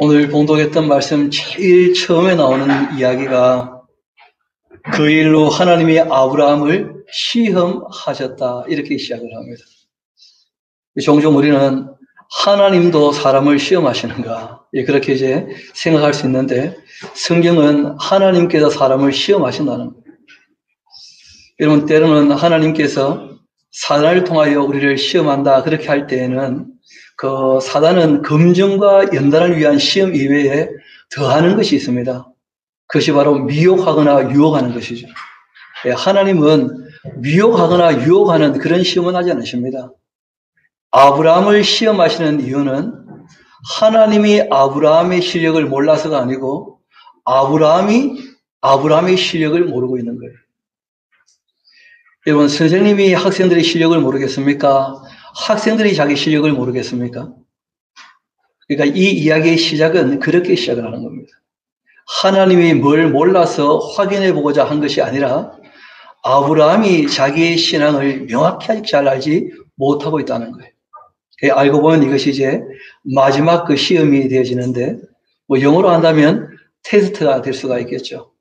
오늘 봉독했던 말씀 제일 처음에 나오는 이야기가 그 일로 하나님이 아브라함을 시험하셨다 이렇게 시작을 합니다. 종종 우리는 하나님도 사람을 시험하시는가 그렇게 이제 생각할 수 있는데 성경은 하나님께서 사람을 시험하신다는 거예요. 여러분 때로는 하나님께서 사단을 통하여 우리를 시험한다 그렇게 할 때에는 그 사단은 검증과 연단을 위한 시험 이외에 더하는 것이 있습니다. 그것이 바로 미혹하거나 유혹하는 것이죠. 하나님은 미혹하거나 유혹하는 그런 시험은 하지 않으십니다. 아브라함을 시험하시는 이유는 하나님이 아브라함의 실력을 몰라서가 아니고 아브라함이 아브라함의 실력을 모르고 있는 거예요. 여러분 선생님이 학생들의 실력을 모르겠습니까? 학생들이 자기 실력을 모르겠습니까? 그러니까 이 이야기의 시작은 그렇게 시작을 하는 겁니다. 하나님이 뭘 몰라서 확인해 보고자 한 것이 아니라 아브라함이 자기의 신앙을 명확히 잘 알지 못하고 있다는 거예요. 알고 보면 이것이 이제 마지막 그 시험이 되어지는데 뭐 영어로 한다면 테스트가 될 수가 있겠죠.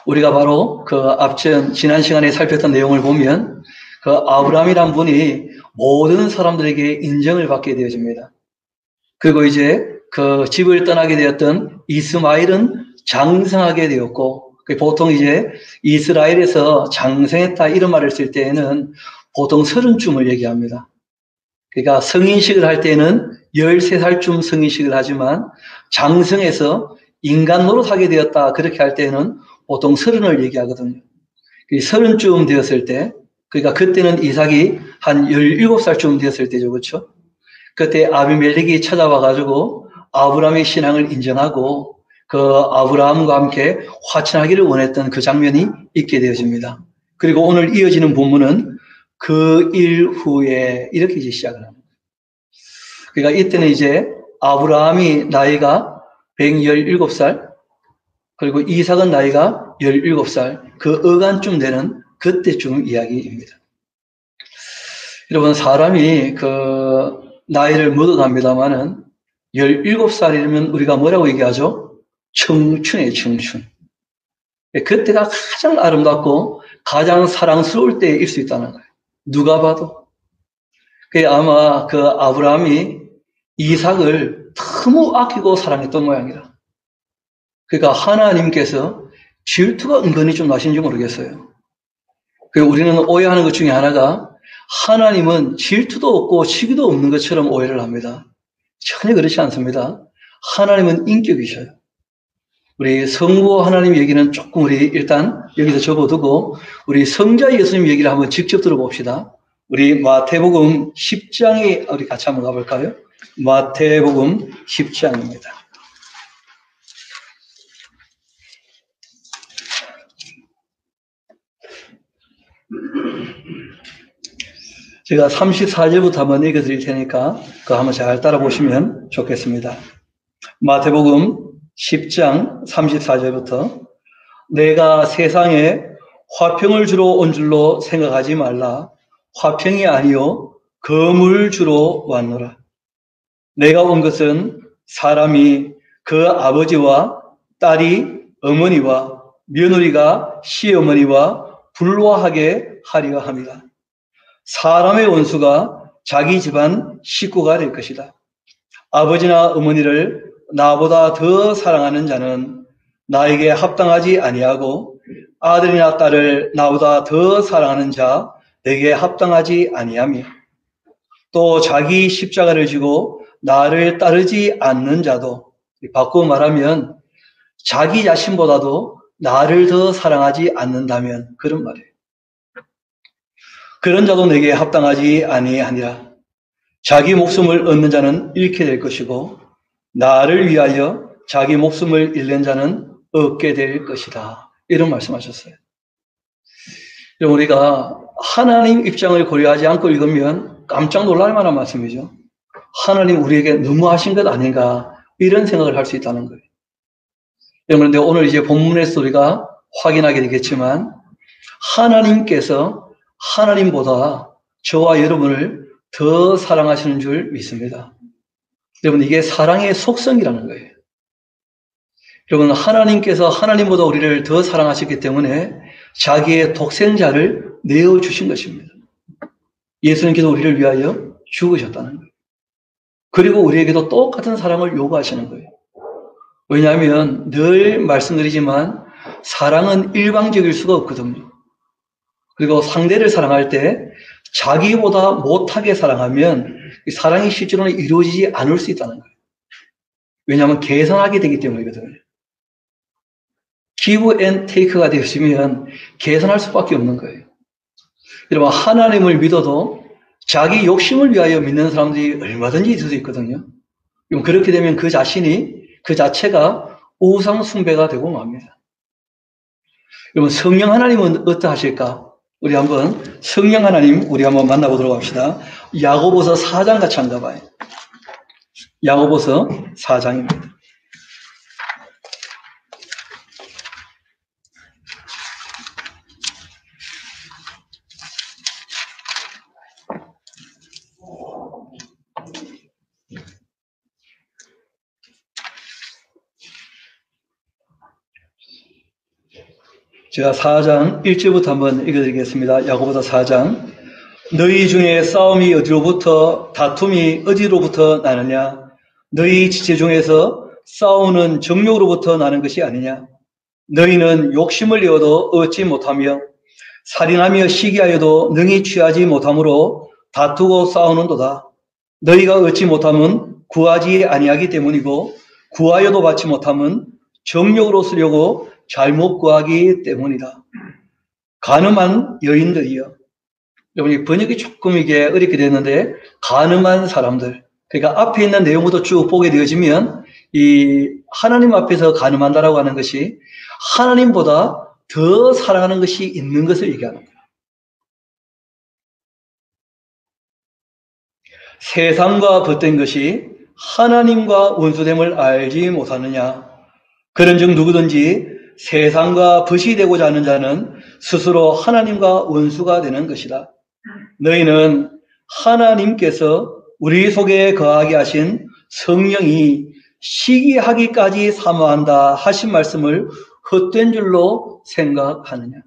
우리가 바로 그 앞전 지난 시간에 살폈던 내용을 보면 그 아브라함이란 분이 모든 사람들에게 인정을 받게 되어집니다. 그리고 이제 그 집을 떠나게 되었던 이스마엘은 장성하게 되었고 보통 이제 이스라엘에서 장성했다 이런 말을 쓸 때에는 보통 30쯤을 얘기합니다. 그러니까 성인식을 할 때는 13살쯤 성인식을 하지만 장성해서 인간 노릇하게 되었다 그렇게 할 때는 보통 30을 얘기하거든요. 30쯤 되었을 때 그러니까 그때는 이삭이 한 17살쯤 되었을 때죠. 그렇죠? 그때 아비멜렉이 찾아와가지고 아브라함의 신앙을 인정하고 그 아브라함과 함께 화친하기를 원했던 그 장면이 있게 되어집니다. 그리고 오늘 이어지는 본문은 그 일 후에 이렇게 이제 시작을 합니다. 그러니까 이때는 이제 아브라함이 나이가 117살 그리고 이삭은 나이가 17살 그 어간쯤 되는 그때쯤 이야기입니다. 여러분 사람이 그 나이를 먹어갑니다마는 17살이면 우리가 뭐라고 얘기하죠? 청춘이에요, 청춘. 그때가 가장 아름답고 가장 사랑스러울 때일 수 있다는 거예요. 누가 봐도. 아마 그 아브라함이 이삭을 너무 아끼고 사랑했던 모양이다. 그러니까 하나님께서 질투가 은근히 좀 나신지 모르겠어요. 우리는 오해하는 것 중에 하나가 하나님은 질투도 없고 시기도 없는 것처럼 오해를 합니다. 전혀 그렇지 않습니다. 하나님은 인격이셔요. 우리 성부 하나님 얘기는 조금 우리 일단 여기서 접어두고 우리 성자 예수님 얘기를 한번 직접 들어봅시다. 우리 마태복음 10장에 우리 같이 한번 가볼까요? 마태복음 10장입니다. 제가 34절부터 한번 읽어드릴 테니까 그거 한번 잘 따라보시면 좋겠습니다. 마태복음 10장 34절부터 내가 세상에 화평을 주러 온 줄로 생각하지 말라. 화평이 아니요 검을 주러 왔노라. 내가 온 것은 사람이 그 아버지와 딸이 어머니와 며느리가 시어머니와 불화하게 하리라 합니다. 사람의 원수가 자기 집안 식구가 될 것이다. 아버지나 어머니를 나보다 더 사랑하는 자는 나에게 합당하지 아니하고 아들이나 딸을 나보다 더 사랑하는 자 내게 합당하지 아니하며 또 자기 십자가를 지고 나를 따르지 않는 자도 바꾸어 말하면 자기 자신보다도 나를 더 사랑하지 않는다면 그런 말이에요. 그런 자도 내게 합당하지 아니하니라. 자기 목숨을 얻는 자는 잃게 될 것이고 나를 위하여 자기 목숨을 잃는 자는 얻게 될 것이다. 이런 말씀하셨어요. 우리가 하나님 입장을 고려하지 않고 읽으면 깜짝 놀랄 만한 말씀이죠. 하나님 우리에게 너무하신 것 아닌가 이런 생각을 할 수 있다는 거예요. 그런데 오늘 이제 본문에서 우리가 확인하게 되겠지만 하나님께서 하나님보다 저와 여러분을 더 사랑하시는 줄 믿습니다. 여러분, 이게 사랑의 속성이라는 거예요. 여러분, 하나님께서 하나님보다 우리를 더 사랑하셨기 때문에 자기의 독생자를 내어주신 것입니다. 예수님께서 우리를 위하여 죽으셨다는 거예요. 그리고 우리에게도 똑같은 사랑을 요구하시는 거예요. 왜냐하면 늘 말씀드리지만 사랑은 일방적일 수가 없거든요. 그리고 상대를 사랑할 때 자기보다 못하게 사랑하면 사랑이 실제로는 이루어지지 않을 수 있다는 거예요. 왜냐하면 계산하게 되기 때문이거든요. give and take가 되었으면 계산할 수밖에 없는 거예요. 여러분, 하나님을 믿어도 자기 욕심을 위하여 믿는 사람들이 얼마든지 있을 수 있거든요. 그렇게 되면 그 자체가 우상 숭배가 되고 맙니다. 여러분, 성령 하나님은 어떠하실까? 우리 한번 성령 하나님 우리 한번 만나보도록 합시다. 야고보서 4장 같이 한가 봐요. 야고보서 4장입니다. 제가 4장 1절부터 한번 읽어드리겠습니다. 야고보서 4장. 너희 중에 싸움이 어디로부터, 다툼이 어디로부터 나느냐? 너희 지체 중에서 싸우는 정욕으로부터 나는 것이 아니냐? 너희는 욕심을 내어도 얻지 못하며 살인하며 시기하여도 능히 취하지 못함으로 다투고 싸우는도다. 너희가 얻지 못함은 구하지 아니하기 때문이고 구하여도 받지 못함은 정욕으로 쓰려고 잘못 구하기 때문이다. 가늠한 여인들이여. 여러분, 번역이 조금 이게 어렵게 되는데, 가늠한 사람들. 그러니까 앞에 있는 내용부터 쭉 보게 되어지면, 이 하나님 앞에서 가늠한다라고 하는 것이 하나님보다 더 사랑하는 것이 있는 것을 얘기하는 거예요. 세상과 벗된 것이 하나님과 원수됨을 알지 못하느냐. 그런즉 누구든지 세상과 벗이 되고자 하는 자는 스스로 하나님과 원수가 되는 것이다. 너희는 하나님께서 우리 속에 거하게 하신 성령이 시기하기까지 사모한다 하신 말씀을 헛된 줄로 생각하느냐.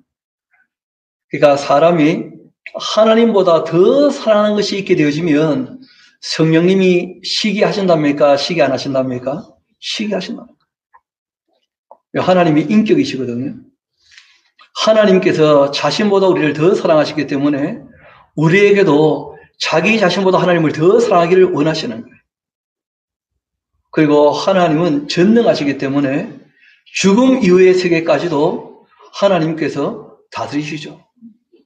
그러니까 사람이 하나님보다 더 사랑하는 것이 있게 되어지면 성령님이 시기하신답니까? 시기 안 하신답니까? 시기하신답니다. 하나님이 인격이시거든요. 하나님께서 자신보다 우리를 더 사랑하시기 때문에 우리에게도 자기 자신보다 하나님을 더 사랑하기를 원하시는 거예요. 그리고 하나님은 전능하시기 때문에 죽음 이후의 세계까지도 하나님께서 다스리시죠.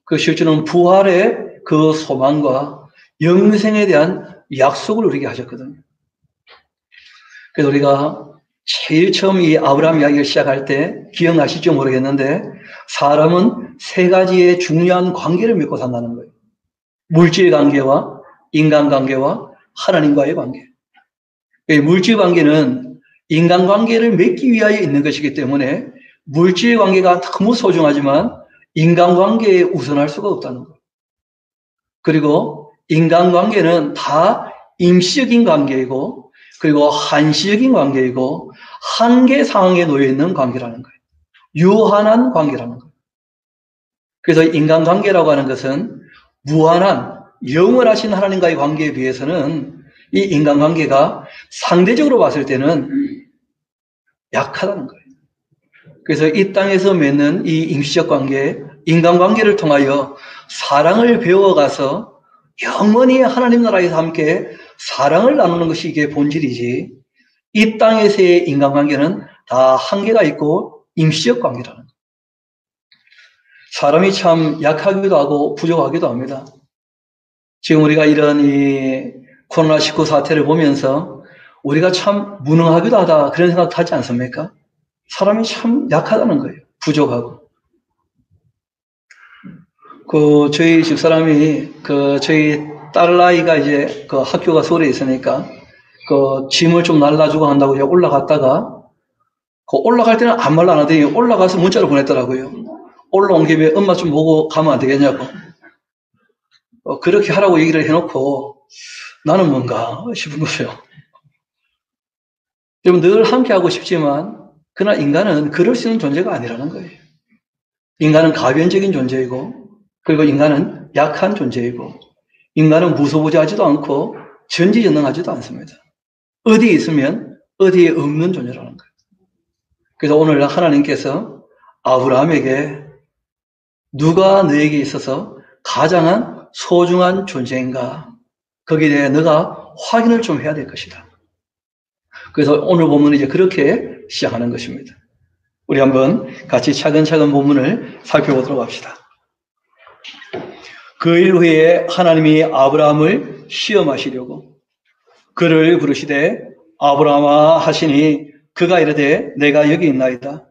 그 실제로는 부활의 그 소망과 영생에 대한 약속을 우리에게 하셨거든요. 그래서 우리가 제일 처음 이 아브라함 이야기를 시작할 때 기억나실지 모르겠는데 사람은 세 가지의 중요한 관계를 맺고 산다는 거예요. 물질 관계와 인간 관계와 하나님과의 관계. 물질 관계는 인간 관계를 맺기 위하여 있는 것이기 때문에 물질 관계가 너무 소중하지만 인간 관계에 우선할 수가 없다는 거예요. 그리고 인간 관계는 다 임시적인 관계이고 그리고 한시적인 관계이고 한계 상황에 놓여 있는 관계라는 거예요. 유한한 관계라는 거예요. 그래서 인간관계라고 하는 것은 무한한 영원하신 하나님과의 관계에 비해서는 이 인간관계가 상대적으로 봤을 때는 약하다는 거예요. 그래서 이 땅에서 맺는 이 임시적 관계, 인간관계를 통하여 사랑을 배워가서 영원히 하나님 나라에서 함께 사랑을 나누는 것이 이게 본질이지, 이 땅에서의 인간관계는 다 한계가 있고 임시적 관계라는 거예요. 사람이 참 약하기도 하고 부족하기도 합니다. 지금 우리가 이런 이 코로나19 사태를 보면서 우리가 참 무능하기도 하다 그런 생각 하지 않습니까? 사람이 참 약하다는 거예요. 부족하고. 저희 집사람이 저희 딸아이가 이제 학교가 서울에 있으니까 짐을 좀 날라주고 한다고 올라갔다가 올라갈 때는 아무 말도 안 하더니 올라가서 문자를 보냈더라고요. 올라온 김에 엄마 좀 보고 가면 안 되겠냐고. 그렇게 하라고 얘기를 해놓고 나는 뭔가 싶은 거예요. 여러분 늘 함께 하고 싶지만 그러나 인간은 그럴 수 있는 존재가 아니라는 거예요. 인간은 가변적인 존재이고 그리고 인간은 약한 존재이고 인간은 무소부지하지도 않고 전지전능하지도 않습니다. 어디에 있으면 어디에 없는 존재라는 거예요. 그래서 오늘 하나님께서 아브라함에게 누가 너에게 있어서 가장 소중한 존재인가? 거기에 대해 너가 확인을 좀 해야 될 것이다. 그래서 오늘 본문은 이제 그렇게 시작하는 것입니다. 우리 한번 같이 차근차근 본문을 살펴보도록 합시다. 그 일 후에 하나님이 아브라함을 시험하시려고 그를 부르시되 아브라함아 하시니 그가 이르되 내가 여기 있나이다.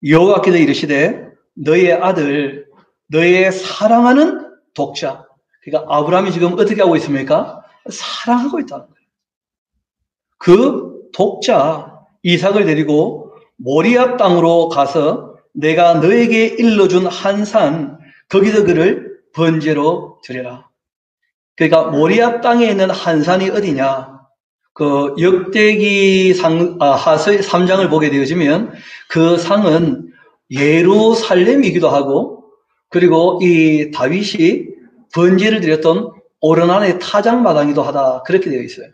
여호와께서 이르시되 너의 아들 너의 사랑하는 독자. 그러니까 아브라함이 지금 어떻게 하고 있습니까? 사랑하고 있다는 거예요. 그 독자 이삭을 데리고 모리아 땅으로 가서 내가 너에게 일러준 한 산 거기서 그를 번제로 드려라. 그러니까 모리아 땅에 있는 한 산이 어디냐? 그 역대기 하서 3장을 보게 되어지면 그 상은 예루살렘이기도 하고 그리고 이 다윗이 번제를 드렸던 오르난의 타작마당이기도 하다. 그렇게 되어 있어요.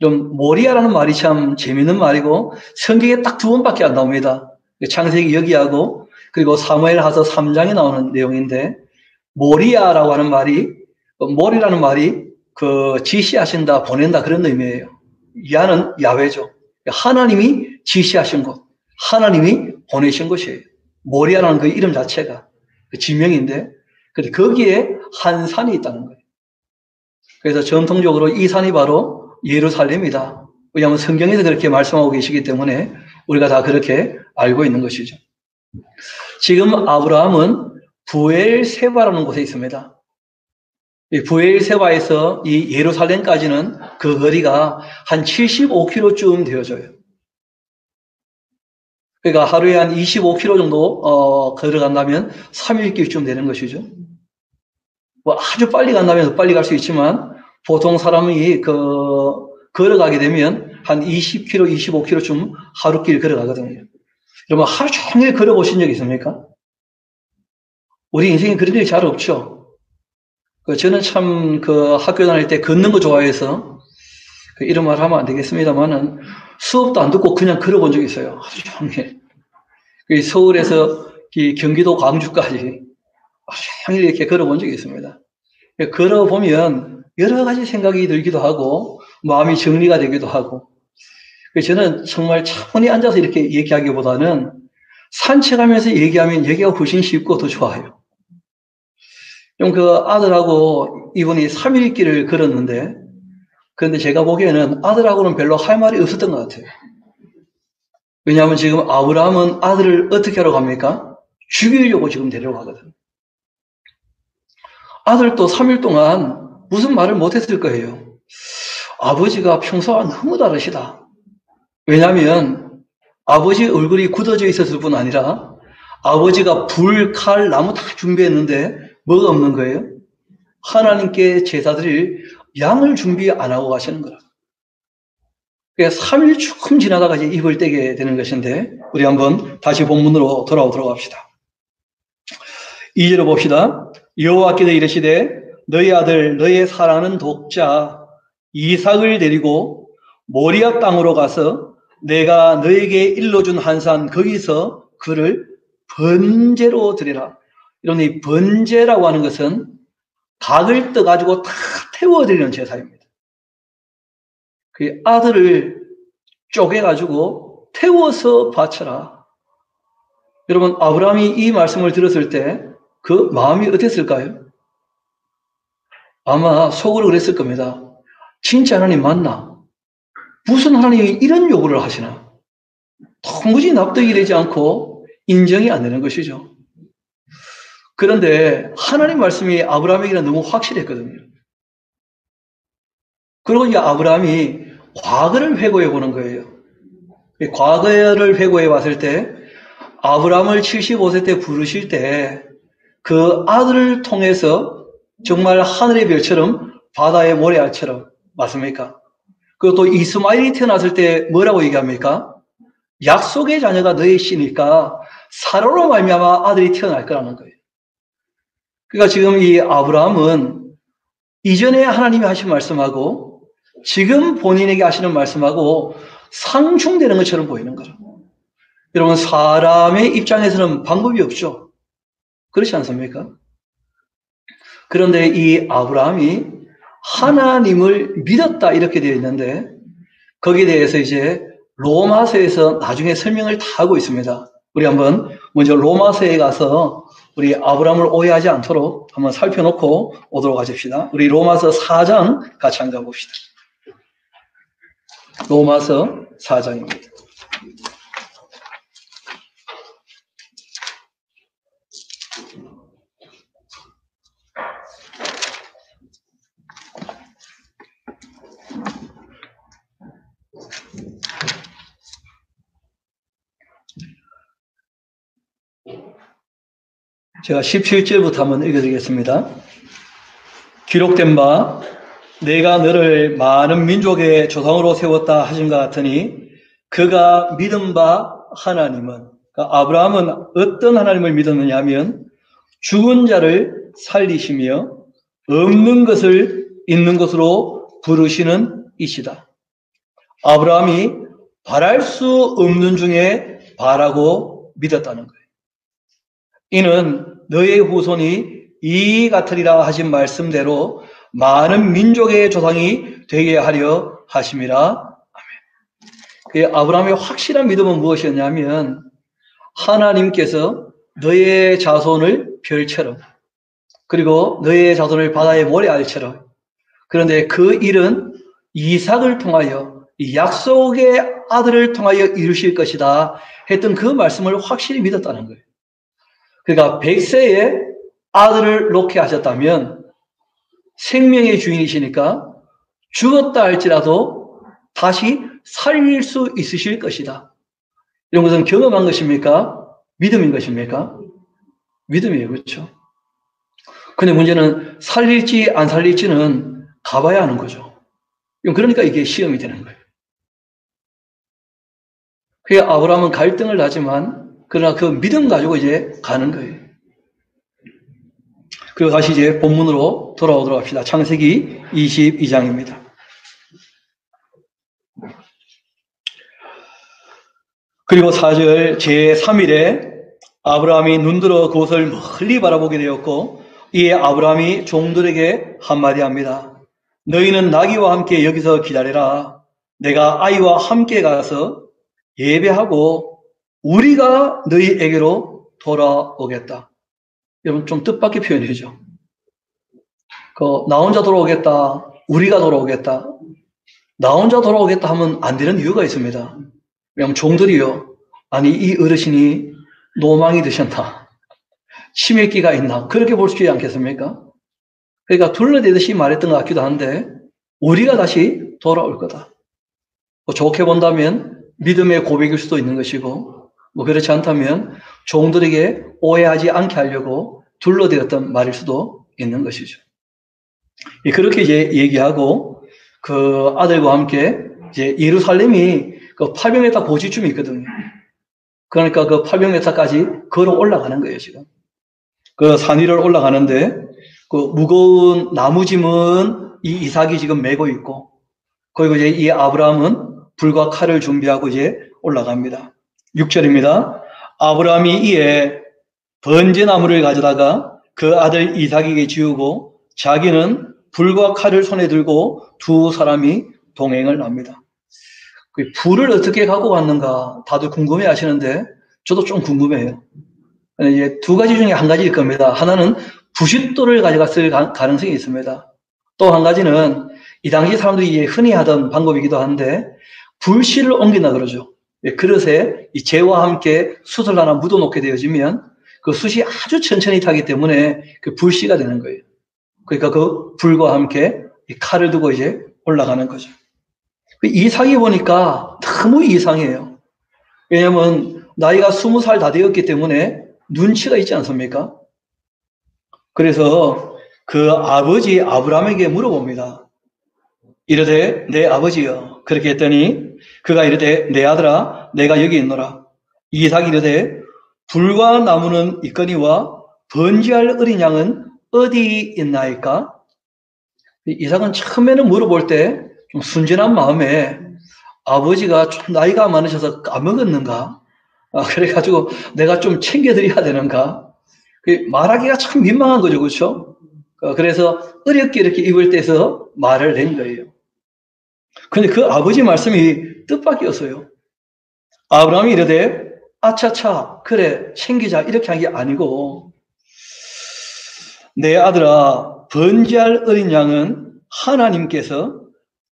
좀 모리아라는 말이 참 재밌는 말이고 성경에 딱 2번밖에 안 나옵니다. 창세기 여기하고 그리고 사무엘하서 3장에 나오는 내용인데 모리아라고 하는 말이 모리라는 말이 그 지시하신다, 보낸다 그런 의미예요. 야는 야훼죠. 하나님이 지시하신 곳, 하나님이 보내신 곳이에요. 모리아라는 그 이름 자체가 그 지명인데 거기에 한 산이 있다는 거예요. 그래서 전통적으로 이 산이 바로 예루살렘이다. 왜냐하면 성경에서 그렇게 말씀하고 계시기 때문에 우리가 다 그렇게 알고 있는 것이죠. 지금 아브라함은 부엘세바라는 곳에 있습니다. 이 부엘세바에서 이 예루살렘까지는 그 거리가 한 75km쯤 되어져요. 그러니까 하루에 한 25km 정도 걸어간다면 3일길쯤 되는 것이죠. 뭐 아주 빨리 간다면 더 빨리 갈 수 있지만 보통 사람이 걸어가게 되면 한 20km, 25km쯤 하루길 걸어가거든요. 여러분 하루 종일 걸어보신 적 있습니까? 우리 인생에 그런 일이 잘 없죠. 저는 참 학교 다닐 때 걷는 거 좋아해서 이런 말 하면 안 되겠습니다만은 수업도 안 듣고 그냥 걸어본 적이 있어요. 하루 종일. 서울에서 경기도 광주까지 하루 종일 이렇게 걸어본 적이 있습니다. 걸어보면 여러 가지 생각이 들기도 하고 마음이 정리가 되기도 하고 저는 정말 차분히 앉아서 이렇게 얘기하기보다는 산책하면서 얘기하면 얘기가 훨씬 쉽고 더 좋아요. 그 아들하고 이분이 3일 길을 걸었는데 그런데 제가 보기에는 아들하고는 별로 할 말이 없었던 것 같아요. 왜냐하면 지금 아브라함은 아들을 어떻게 하러 갑니까? 죽이려고 지금 데려가거든. 아들도 3일 동안 무슨 말을 못했을 거예요. 아버지가 평소와 너무 다르시다. 왜냐하면 아버지 얼굴이 굳어져 있었을 뿐 아니라 아버지가 불, 칼, 나무 다 준비했는데 뭐가 없는 거예요? 하나님께 제사 드릴 양을 준비 안 하고 가시는 거라. 그래서 3일 조금 지나다가 이제 입을 떼게 되는 것인데 우리 한번 다시 본문으로 돌아오도록 합시다. 2절을 봅시다. 여호와께서 이르시되 너희 아들 너의 사랑하는 독자 이삭을 데리고 모리아 땅으로 가서 내가 너에게 일러준 한 산 거기서 그를 번제로 드리라. 이런 이 번제라고 하는 것은 각을 떠가지고 다 태워드리는 제사입니다. 그 아들을 쪼개가지고 태워서 바쳐라. 여러분 아브라함이 이 말씀을 들었을 때 그 마음이 어땠을까요? 아마 속으로 그랬을 겁니다. 진짜 하나님 맞나? 무슨 하나님이 이런 요구를 하시나? 도무지 납득이 되지 않고 인정이 안 되는 것이죠. 그런데 하나님 말씀이 아브라함에게는 너무 확실했거든요. 그리고 이제 아브라함이 과거를 회고해 보는 거예요. 과거를 회고해 봤을 때 아브라함을 75세 때 부르실 때 그 아들을 통해서 정말 하늘의 별처럼 바다의 모래알처럼 맞습니까? 그리고 또 이스마엘이 태어났을 때 뭐라고 얘기합니까? 약속의 자녀가 너의 씨니까 사로로 말미암아 아들이 태어날 거라는 거예요. 그러니까 지금 이 아브라함은 이전에 하나님이 하신 말씀하고 지금 본인에게 하시는 말씀하고 상충되는 것처럼 보이는 거죠. 여러분, 사람의 입장에서는 방법이 없죠. 그렇지 않습니까? 그런데 이 아브라함이 하나님을 믿었다 이렇게 되어 있는데 거기에 대해서 이제 로마서에서 나중에 설명을 다 하고 있습니다. 우리 한번 먼저 로마서에 가서 우리 아브라함을 오해하지 않도록 한번 살펴놓고 오도록 하십시다. 우리 로마서 4장 같이 한번 봅시다. 로마서 4장입니다. 제가 17절부터 한번 읽어드리겠습니다. 기록된 바 내가 너를 많은 민족의 조상으로 세웠다 하신 것 같으니 그가 믿은 바 하나님은, 그러니까 아브라함은 어떤 하나님을 믿었느냐 하면 죽은 자를 살리시며 없는 것을 있는 것으로 부르시는 이시다. 아브라함이 바랄 수 없는 중에 바라고 믿었다는 거예요. 이는 너의 후손이 이 같으리라 하신 말씀대로 많은 민족의 조상이 되게 하려 하심이라. 아멘. 아브라함의 확실한 믿음은 무엇이었냐면 하나님께서 너의 자손을 별처럼 그리고 너의 자손을 바다의 모래알처럼, 그런데 그 일은 이삭을 통하여 이 약속의 아들을 통하여 이루실 것이다 했던 그 말씀을 확실히 믿었다는 거예요. 그러니까 100세에 아들을 놓게 하셨다면 생명의 주인이시니까 죽었다 할지라도 다시 살릴 수 있으실 것이다. 이런 것은 경험한 것입니까? 믿음인 것입니까? 믿음이에요. 그렇죠? 근데 문제는 살릴지 안 살릴지는 가봐야 하는 거죠. 그러니까 이게 시험이 되는 거예요. 그게 아브라함은 갈등을 하지만 그러나 그 믿음 가지고 이제 가는 거예요. 그리고 다시 이제 본문으로 돌아오도록 합시다. 창세기 22장입니다. 그리고 4절 제3일에 아브라함이 눈들어 그곳을 멀리 바라보게 되었고 이에 아브라함이 종들에게 한마디 합니다. 너희는 나귀와 함께 여기서 기다려라. 내가 아이와 함께 가서 예배하고 우리가 너희에게로 돌아오겠다. 여러분 좀 뜻밖의 표현이죠. 나 혼자 돌아오겠다. 우리가 돌아오겠다. 나 혼자 돌아오겠다 하면 안 되는 이유가 있습니다. 왜냐하면 종들이요. 아니 이 어르신이 노망이 드셨나? 치매기가 있나? 그렇게 볼 수 있지 않겠습니까? 그러니까 둘러대듯이 말했던 것 같기도 한데 우리가 다시 돌아올 거다. 좋게 본다면 믿음의 고백일 수도 있는 것이고 그렇지 않다면 종들에게 오해하지 않게 하려고 둘러대었던 말일 수도 있는 것이죠. 그렇게 이제 얘기하고 그 아들과 함께 이제 예루살렘이 그 800m 고지쯤이 있거든요. 그러니까 그 800m까지 걸어 올라가는 거예요, 지금. 그 산 위를 올라가는데 그 무거운 나무짐은 이 이삭이 지금 메고 있고 그리고 이제 이 아브라함은 불과 칼을 준비하고 이제 올라갑니다. 6절입니다. 아브라함이 이에 번제나무를 가져다가 그 아들 이삭에게 지우고 자기는 불과 칼을 손에 들고 두 사람이 동행을 합니다. 그 불을 어떻게 갖고 갔는가 다들 궁금해 하시는데 저도 좀 궁금해요. 이제 두 가지 중에 한 가지일 겁니다. 하나는 부싯돌을 가져갔을 가능성이 있습니다. 또 한 가지는 이 당시 사람들이 흔히 하던 방법이기도 한데 불씨를 옮긴다 그러죠. 그릇에 이 재와 함께 숯을 하나 묻어놓게 되어지면 그 숯이 아주 천천히 타기 때문에 그 불씨가 되는 거예요. 그러니까 그 불과 함께 이 칼을 두고 이제 올라가는 거죠. 이상이 보니까 너무 이상해요. 왜냐하면 나이가 20살 다 되었기 때문에 눈치가 있지 않습니까? 그래서 그 아버지 아브라함에게 물어봅니다. 이르되 내 아버지여 그렇게 했더니 그가 이르되 내 아들아 내가 여기 있노라. 이삭이 이르되 불과 나무는 있거니와 번제할 어린 양은 어디 있나이까? 이삭은 처음에는 물어볼 때 좀 순진한 마음에 아버지가 좀 나이가 많으셔서 까먹었는가? 그래가지고 내가 좀 챙겨드려야 되는가? 말하기가 참 민망한 거죠, 그렇죠? 그래서 어렵게 이렇게 입을 떼서 말을 낸 거예요. 근데 그 아버지 말씀이 뜻밖이었어요. 아브라함이 이르되 아차차 그래 챙기자 이렇게 한 게 아니고 내 아들아 번제할 어린 양은 하나님께서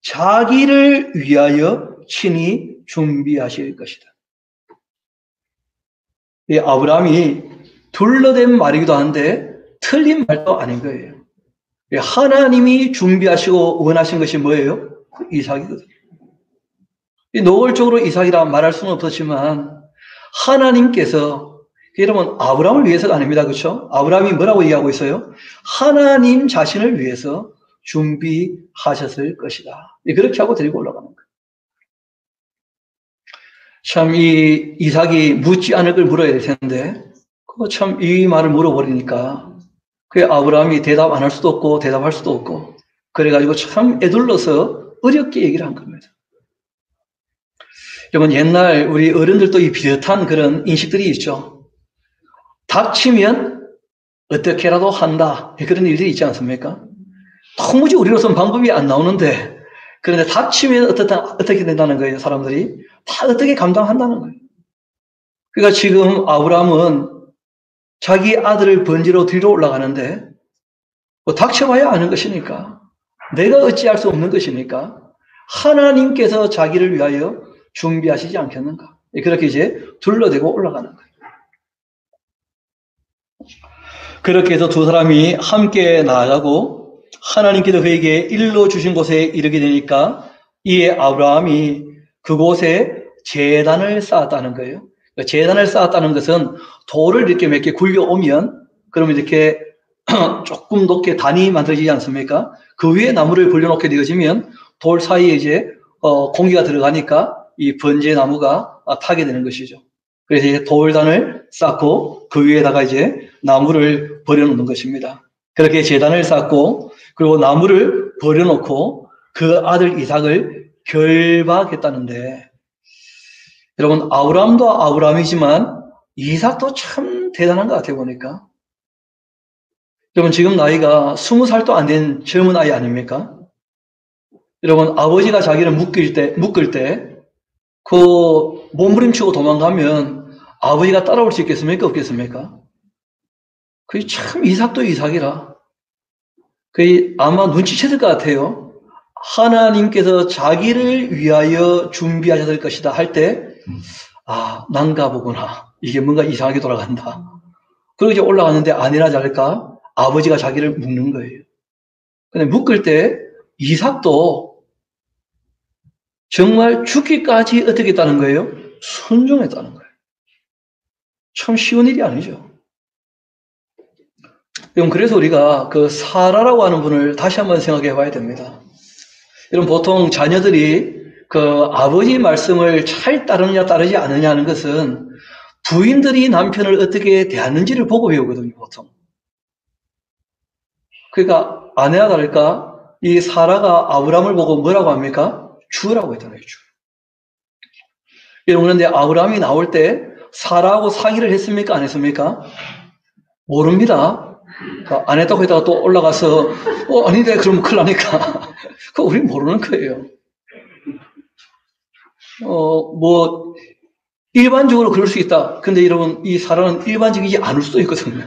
자기를 위하여 친히 준비하실 것이다. 이 아브라함이 둘러댄 말이기도 한데 틀린 말도 아닌 거예요. 하나님이 준비하시고 원하신 것이 뭐예요? 이삭이거든요. 노골적으로 이삭이라 말할 수는 없었지만 하나님께서 여러분 아브라함을 위해서가 아닙니다. 그렇죠? 아브라함이 뭐라고 얘기하고 있어요? 하나님 자신을 위해서 준비하셨을 것이다. 그렇게 하고 데리고 올라가는 거예요. 참 이 이삭이 묻지 않을 걸 물어야 될 텐데 그거 참 이 말을 물어버리니까 그 아브라함이 대답 안 할 수도 없고 대답할 수도 없고 그래가지고 참 애둘러서 어렵게 얘기를 한 겁니다. 여러분 옛날 우리 어른들도 이 비슷한 그런 인식들이 있죠. 닥치면 어떻게라도 한다 그런 일들이 있지 않습니까? 도무지 우리로서는 방법이 안 나오는데 그런데 닥치면 어떻게 된다는 거예요. 사람들이 다 어떻게 감당한다는 거예요. 그러니까 지금 아브라함은 자기 아들을 번제로 들어 올라가는데 뭐 닥쳐봐야 아는 것이니까 내가 어찌할 수 없는 것이니까 하나님께서 자기를 위하여 준비하시지 않겠는가. 그렇게 이제 둘러대고 올라가는 거예요. 그렇게 해서 두 사람이 함께 나아가고 하나님께서 그에게 일러 주신 곳에 이르게 되니까 이에 아브라함이 그곳에 제단을 쌓았다는 거예요. 제단을 쌓았다는 것은 돌을 이렇게 몇 개 굴려오면 그러면 이렇게 조금 높게 단이 만들어지지 않습니까? 그 위에 나무를 벌려놓게 되어지면 돌 사이에 이제 공기가 들어가니까 이 번제 나무가 타게 되는 것이죠. 그래서 이제 돌단을 쌓고 그 위에다가 이제 나무를 버려놓는 것입니다. 그렇게 제단을 쌓고 그리고 나무를 버려놓고 그 아들 이삭을 결박했다는데 여러분 아브라함도 아브라함이지만 이삭도 참 대단한 것 같아요 보니까. 여러분 지금 나이가 20살도 안 된 젊은 아이 아닙니까? 여러분 아버지가 자기를 묶을 때 그 몸부림치고 도망가면 아버지가 따라올 수 있겠습니까? 없겠습니까? 그게 참 이삭도 이삭이라. 그게 아마 눈치챘을 것 같아요. 하나님께서 자기를 위하여 준비하셨을 것이다 할 때, 난가 보구나. 이게 뭔가 이상하게 돌아간다. 그리고 이제 올라갔는데 아니나 다를까 아버지가 자기를 묶는 거예요. 근데 묶을 때 이삭도 정말 죽기까지 어떻게 했다는 거예요? 순종했다는 거예요. 참 쉬운 일이 아니죠. 그래서 우리가 그 사라라고 하는 분을 다시 한번 생각해 봐야 됩니다. 여러분 보통 자녀들이 그 아버지 말씀을 잘 따르느냐 따르지 않느냐 하는 것은 부인들이 남편을 어떻게 대하는지를 보고 배우거든요, 보통. 그러니까 아내와 다를까 이 사라가 아브라함을 보고 뭐라고 합니까? 주라고 했잖아요, 주. 여러분 그런데 아브라함이 나올 때 사라하고 사기를 했습니까? 안 했습니까? 모릅니다. 안 했다고 했다가 또 올라가서 아닌데 그러면 큰일 나니까 그거 우리 모르는 거예요. 뭐 일반적으로 그럴 수 있다. 근데 여러분 이 사라는 일반적이지 않을 수도 있거든요.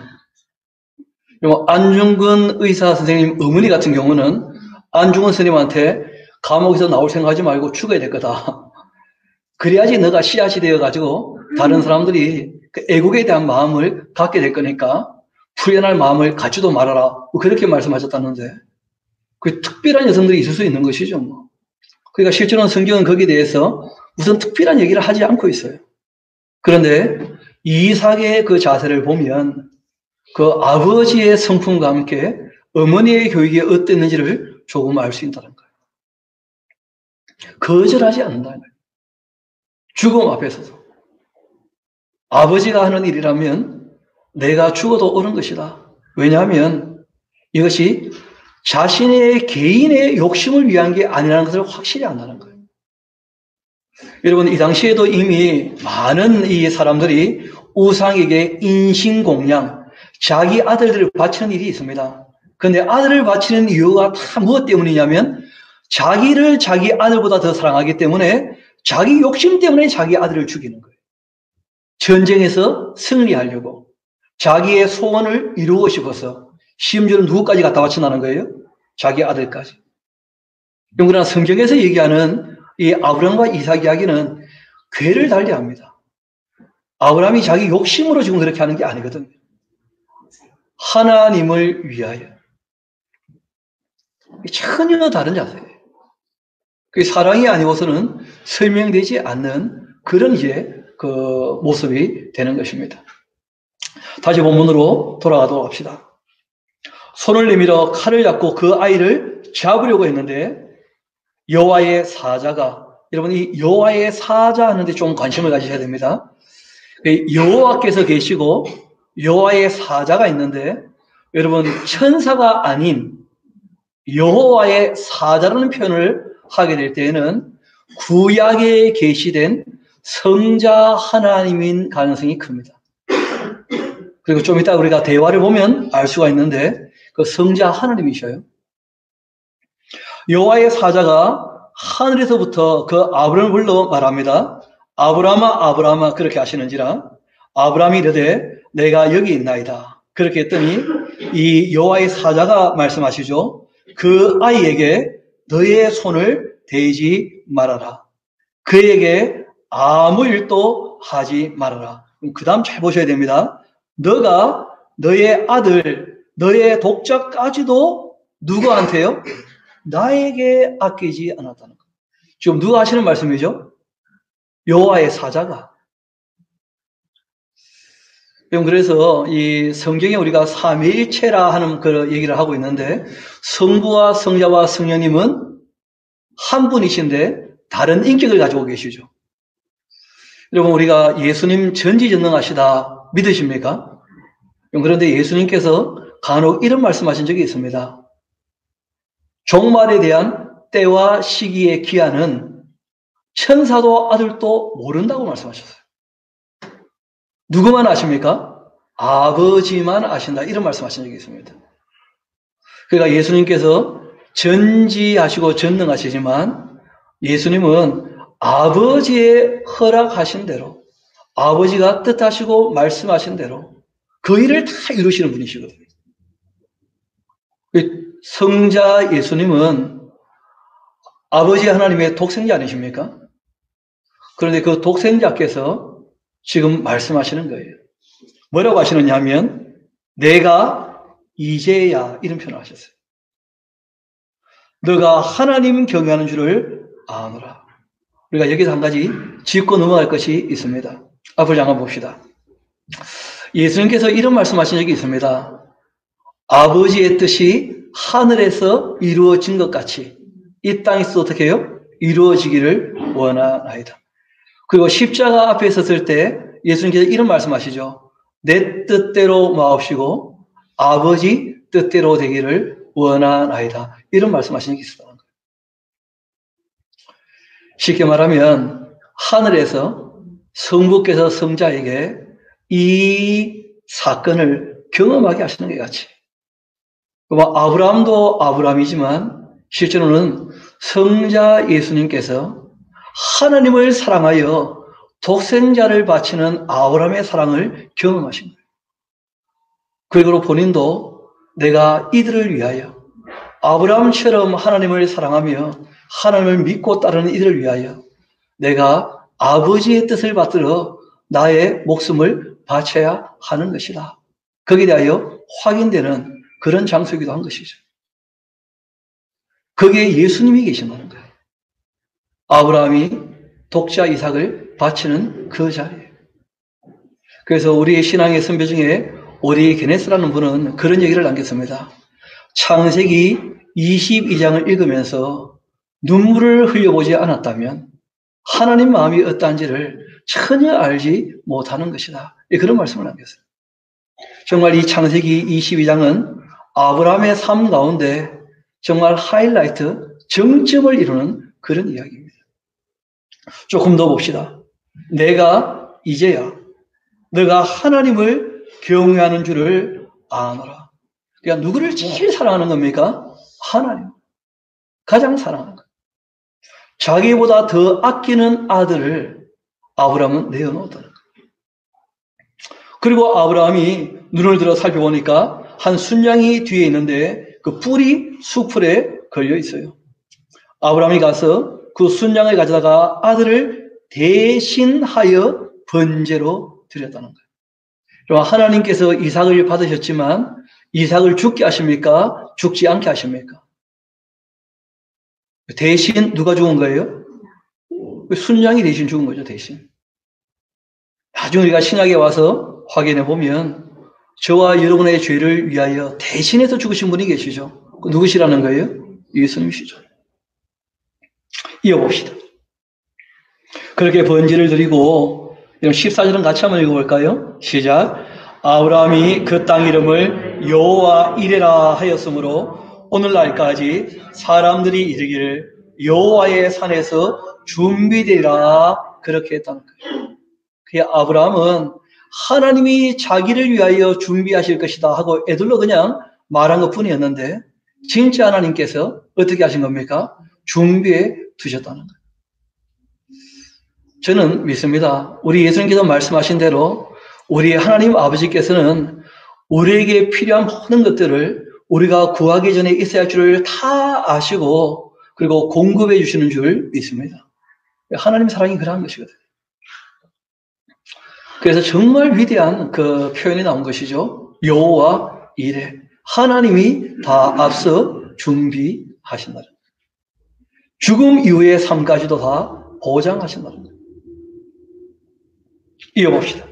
안중근 의사 선생님 어머니 같은 경우는 안중근 선생님한테 감옥에서 나올 생각하지 말고 죽어야 될 거다. 그래야지 너가 씨앗이 되어가지고 다른 사람들이 그 애국에 대한 마음을 갖게 될 거니까 풀려날 마음을 갖지도 말아라. 그렇게 말씀하셨다는데 그 특별한 여성들이 있을 수 있는 것이죠. 뭐. 그러니까 실제로는 성경은 거기에 대해서 무슨 특별한 얘기를 하지 않고 있어요. 그런데 이삭의 그 자세를 보면 그 아버지의 성품과 함께 어머니의 교육이 어땠는지를 조금 알 수 있다는 거예요. 거절하지 않는다는 거예요. 죽음 앞에서도. 아버지가 하는 일이라면 내가 죽어도 옳은 것이다. 왜냐하면 이것이 자신의 개인의 욕심을 위한 게 아니라는 것을 확실히 안다는 거예요. 여러분, 이 당시에도 이미 많은 이 사람들이 우상에게 인신공양, 자기 아들들을 바치는 일이 있습니다. 그런데 아들을 바치는 이유가 다 무엇 때문이냐면 자기를 자기 아들보다 더 사랑하기 때문에 자기 욕심 때문에 자기 아들을 죽이는 거예요. 전쟁에서 승리하려고 자기의 소원을 이루고 싶어서 심지어는 누구까지 갖다 바친다는 거예요? 자기 아들까지. 그러나 성경에서 얘기하는 이 아브라함과 이삭 이야기는 괴를 달리합니다. 아브라함이 자기 욕심으로 지금 그렇게 하는 게 아니거든요. 하나님을 위하여. 전혀 다른 자세예요. 그 사랑이 아니고서는 설명되지 않는 그런 이제 그 모습이 되는 것입니다. 다시 본문으로 돌아가도록 합시다. 손을 내밀어 칼을 잡고 그 아이를 잡으려고 했는데 여호와의 사자가, 여러분 이 여호와의 사자 하는데 좀 관심을 가지셔야 됩니다. 여호와께서 계시고 여호와의 사자가 있는데 여러분 천사가 아닌 여호와의 사자라는 표현을 하게 될 때에는 구약에 계시된 성자 하나님인 가능성이 큽니다. 그리고 좀 이따 우리가 대화를 보면 알 수가 있는데 그 성자 하나님이셔요. 여호와의 사자가 하늘에서부터 그 아브라함을 불러 말합니다. 아브라함아 아브라함아 그렇게 하시는지라 아브라함이 이르되 내가 여기 있나이다. 그렇게 했더니 이 여호와의 사자가 말씀하시죠. 그 아이에게 너의 손을 대지 말아라. 그에게 아무 일도 하지 말아라. 그 다음 잘 보셔야 됩니다. 너가 너의 아들, 너의 독자까지도 누구한테요? 나에게 아끼지 않았다는 것. 지금 누가 하시는 말씀이죠? 여호와의 사자가. 그래서 이 성경에 우리가 삼위일체라 하는 그 얘기를 하고 있는데 성부와 성자와 성령님은 한 분이신데 다른 인격을 가지고 계시죠. 여러분 우리가 예수님 전지전능하시다 믿으십니까? 그런데 예수님께서 간혹 이런 말씀하신 적이 있습니다. 종말에 대한 때와 시기의 기한은 천사도 아들도 모른다고 말씀하셨어요. 누구만 아십니까? 아버지만 아신다. 이런 말씀하신 적이 있습니다. 그러니까 예수님께서 전지하시고 전능하시지만 예수님은 아버지의 허락하신 대로 아버지가 뜻하시고 말씀하신 대로 그 일을 다 이루시는 분이시거든요. 성자 예수님은 아버지 하나님의 독생자 아니십니까? 그런데 그 독생자께서 지금 말씀하시는 거예요. 뭐라고 하시느냐 하면 내가 이제야 이런 표현을 하셨어요. 너가 하나님 경외하는 줄을 아노라. 우리가 여기서 한 가지 짚고 넘어갈 것이 있습니다. 앞을 잠깐 봅시다. 예수님께서 이런 말씀하신 적이 있습니다. 아버지의 뜻이 하늘에서 이루어진 것 같이 이 땅에서 어떻게 해요? 이루어지기를 원하나이다. 그리고 십자가 앞에 섰을 때 예수님께서 이런 말씀하시죠. 내 뜻대로 마옵시고 아버지 뜻대로 되기를 원하나이다. 이런 말씀하시는 게 있었다는 거예요. 쉽게 말하면 하늘에서 성부께서 성자에게 이 사건을 경험하게 하시는 것 같이 아브라함도 아브라함이지만 실제로는 성자 예수님께서 하나님을 사랑하여 독생자를 바치는 아브라함의 사랑을 경험하신 거예요. 그리고 본인도 내가 이들을 위하여 아브라함처럼 하나님을 사랑하며 하나님을 믿고 따르는 이들을 위하여 내가 아버지의 뜻을 받들어 나의 목숨을 바쳐야 하는 것이다. 거기에 대하여 확인되는 그런 장소이기도 한 것이죠. 거기에 예수님이 계신다는 거예요. 아브라함이 독자 이삭을 바치는 그 자리에. 그래서 우리의 신앙의 선배 중에 오리게네스라는 분은 그런 얘기를 남겼습니다. 창세기 22장을 읽으면서 눈물을 흘려보지 않았다면 하나님 마음이 어떠한지를 전혀 알지 못하는 것이다. 그런 말씀을 남겼어요. 정말 이 창세기 22장은 아브라함의 삶 가운데 정말 하이라이트, 정점을 이루는 그런 이야기입니다. 조금 더 봅시다. 내가 이제야 너가 하나님을 경외하는 줄을 아노라. 그러니까 누구를 제일 사랑하는 겁니까? 하나님. 가장 사랑하는 것. 자기보다 더 아끼는 아들을 아브라함은 내어놓았다는 거예요. 그리고 아브라함이 눈을 들어 살펴보니까 한 순양이 뒤에 있는데 그 뿔이 수풀에 걸려 있어요. 아브라함이 가서 그 순양을 가져다가 아들을 대신하여 번제로 드렸다는 거예요. 그럼 하나님께서 이삭을 받으셨지만 이삭을 죽게 하십니까? 죽지 않게 하십니까? 대신 누가 죽은 거예요? 순양이 대신 죽은 거죠, 대신. 나중에 우리가 신약에 와서 확인해 보면 저와 여러분의 죄를 위하여 대신해서 죽으신 분이 계시죠. 누구시라는 거예요? 예수님이시죠. 이어봅시다. 그렇게 번제를 드리고 14절은 같이 한번 읽어볼까요? 시작. 아브라함이 그 땅 이름을 여호와 이레라 하였으므로 오늘날까지 사람들이 이르기를 여호와의 산에서 준비되리라 그렇게 했다는 거예요. 그 아브라함은 하나님이 자기를 위하여 준비하실 것이다 하고 애들로 그냥 말한 것 뿐이었는데 진짜 하나님께서 어떻게 하신 겁니까? 준비해 두셨다는 거예요. 저는 믿습니다. 우리 예수님께서 말씀하신 대로 우리 하나님 아버지께서는 우리에게 필요한 모든 것들을 우리가 구하기 전에 있어야 할 줄을 다 아시고 그리고 공급해 주시는 줄 믿습니다. 하나님 사랑이 그러한 것이거든요. 그래서 정말 위대한 그 표현이 나온 것이죠. 여호와 이레. 하나님이 다 앞서 준비하신다. 죽음 이후의 삶까지도 다 보장하신다는 거예요. 이어봅시다.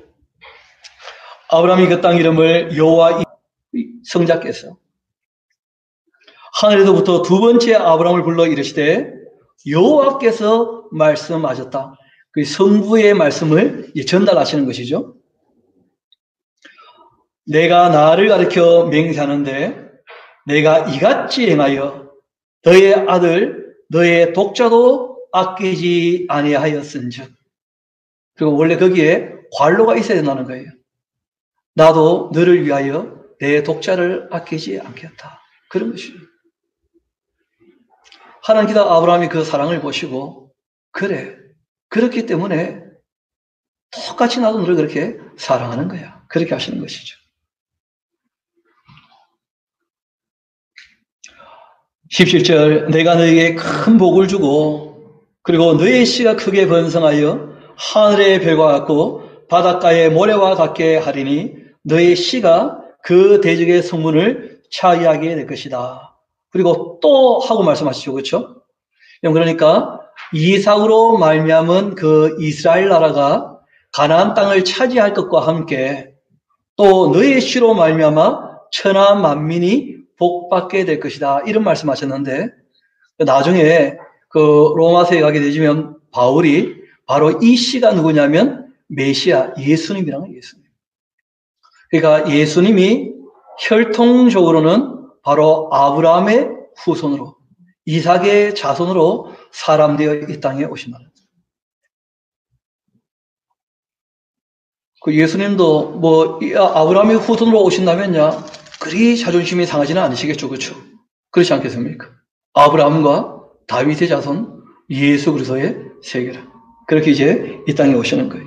아브라함이 그 땅 이름을 여호와 성자께서 하늘에서부터 두 번째 아브라함을 불러 이르시되 여호와께서 말씀하셨다. 그 성부의 말씀을 전달하시는 것이죠. 내가 나를 가리켜 맹세하는데 내가 이같이 행하여 너의 아들 너의 독자도 아끼지 아니하였은즉. 그리고 원래 거기에 관로가 있어야 된다는 거예요. 나도 너를 위하여 내 독자를 아끼지 않겠다. 그런 것이죠. 하나님께서 아브라함이 그 사랑을 보시고 그래, 그렇기 때문에 똑같이 나도 너를 그렇게 사랑하는 거야. 그렇게 하시는 것이죠. 17절 내가 너에게 큰 복을 주고 그리고 너의 씨가 크게 번성하여 하늘의 별과 같고 바닷가의 모래와 같게 하리니 너의 씨가 그 대적의 성문을 차지하게 될 것이다. 그리고 또 하고 말씀하시죠. 그렇죠? 그러니까 이삭으로 말미암은 그 이스라엘 나라가 가나안 땅을 차지할 것과 함께 또 너의 씨로 말미암아 천하 만민이 복받게 될 것이다. 이런 말씀하셨는데 나중에 그 로마서에 가게 되시면 바울이 바로 이 씨가 누구냐면 메시아 예수님이라는 예수님. 그러니까 예수님이 혈통적으로는 바로 아브라함의 후손으로 이삭의 자손으로 사람되어 이 땅에 오신다. 그 예수님도 뭐 아브라함의 후손으로 오신다면야 그리 자존심이 상하지는 않으시겠죠, 그렇죠? 그렇지 않겠습니까? 아브라함과 다윗의 자손 예수 그리스도의 세계라. 그렇게 이제 이 땅에 오시는 거예요.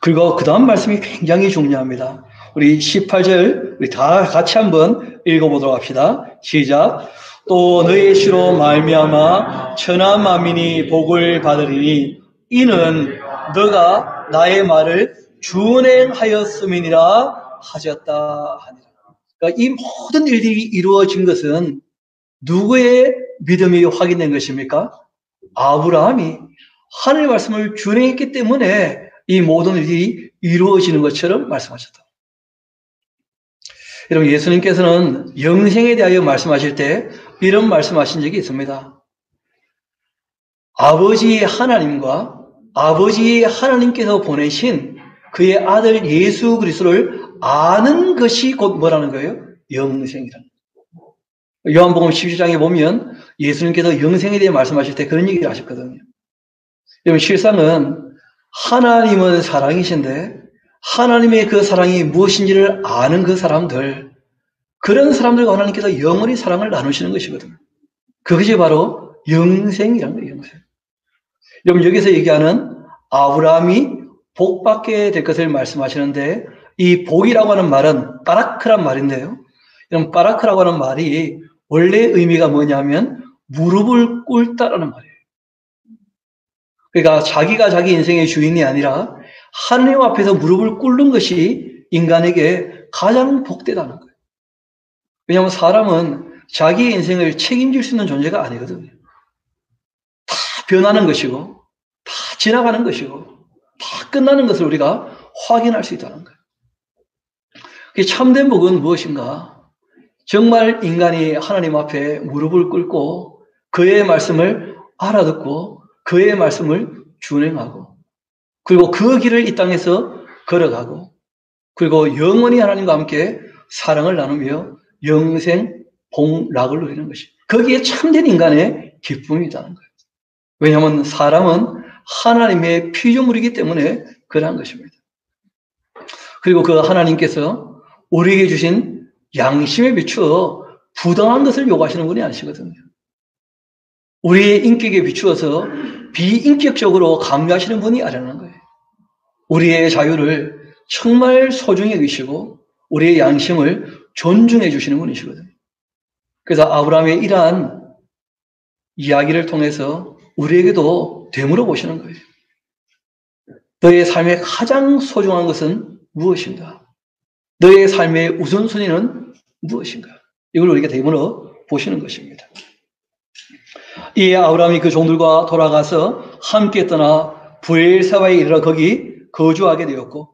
그리고 그 다음 말씀이 굉장히 중요합니다. 우리 18절 우리 다 같이 한번 읽어보도록 합시다. 시작. 또 너의 씨로 말미암아 천하 만민이 복을 받으리니 이는 너가 나의 말을 준행하였음이니라 하셨다 하니라. 그러니까 이 모든 일들이 이루어진 것은 누구의 믿음이 확인된 것입니까? 아브라함이 하나님의 말씀을 준행했기 때문에 이 모든 일이 이루어지는 것처럼 말씀하셨다. 여러분, 예수님께서는 영생에 대하여 말씀하실 때 이런 말씀하신 적이 있습니다. 아버지 하나님과 아버지 하나님께서 보내신 그의 아들 예수 그리스도를 아는 것이 곧 뭐라는 거예요? 영생이라는 거예요. 요한복음 17장에 보면 예수님께서 영생에 대해 말씀하실 때 그런 얘기를 하셨거든요. 여러분, 실상은 하나님은 사랑이신데 하나님의 그 사랑이 무엇인지를 아는 그 사람들, 그런 사람들과 하나님께서 영원히 사랑을 나누시는 것이거든요. 그것이 바로 영생이라는 거예요. 영생. 여러분, 여기서 얘기하는 아브라함이 복받게 될 것을 말씀하시는데, 이 복이라고 하는 말은 바라크란 말인데요. 여러분, 바라크라고 하는 말이 원래 의미가 뭐냐면 무릎을 꿇다라는 말이에요. 그러니까 자기가 자기 인생의 주인이 아니라 하나님 앞에서 무릎을 꿇는 것이 인간에게 가장 복되다는 거예요. 왜냐하면 사람은 자기의 인생을 책임질 수 있는 존재가 아니거든요. 다 변하는 것이고, 다 지나가는 것이고, 다 끝나는 것을 우리가 확인할 수 있다는 거예요. 참된 복은 무엇인가? 정말 인간이 하나님 앞에 무릎을 꿇고 그의 말씀을 알아듣고 그의 말씀을 준행하고, 그리고 그 길을 이 땅에서 걸어가고, 그리고 영원히 하나님과 함께 사랑을 나누며 영생, 복락을 누리는 것이, 거기에 참된 인간의 기쁨이 있다는 거예요. 왜냐하면 사람은 하나님의 피조물이기 때문에 그러한 것입니다. 그리고 그 하나님께서 우리에게 주신 양심에 비추어 부당한 것을 요구하시는 분이 아니시거든요. 우리의 인격에 비추어서 비인격적으로 강요하시는 분이 아니라는 거예요. 우리의 자유를 정말 소중히 여기시고 우리의 양심을 존중해 주시는 분이시거든요. 그래서 아브라함의 이러한 이야기를 통해서 우리에게도 되물어 보시는 거예요. 너의 삶의 가장 소중한 것은 무엇인가? 너의 삶의 우선순위는 무엇인가? 이걸 우리가 되물어 보시는 것입니다. 이에 아브라함이 그 종들과 돌아가서 함께 떠나 브엘사바에 이르러 거기 거주하게 되었고,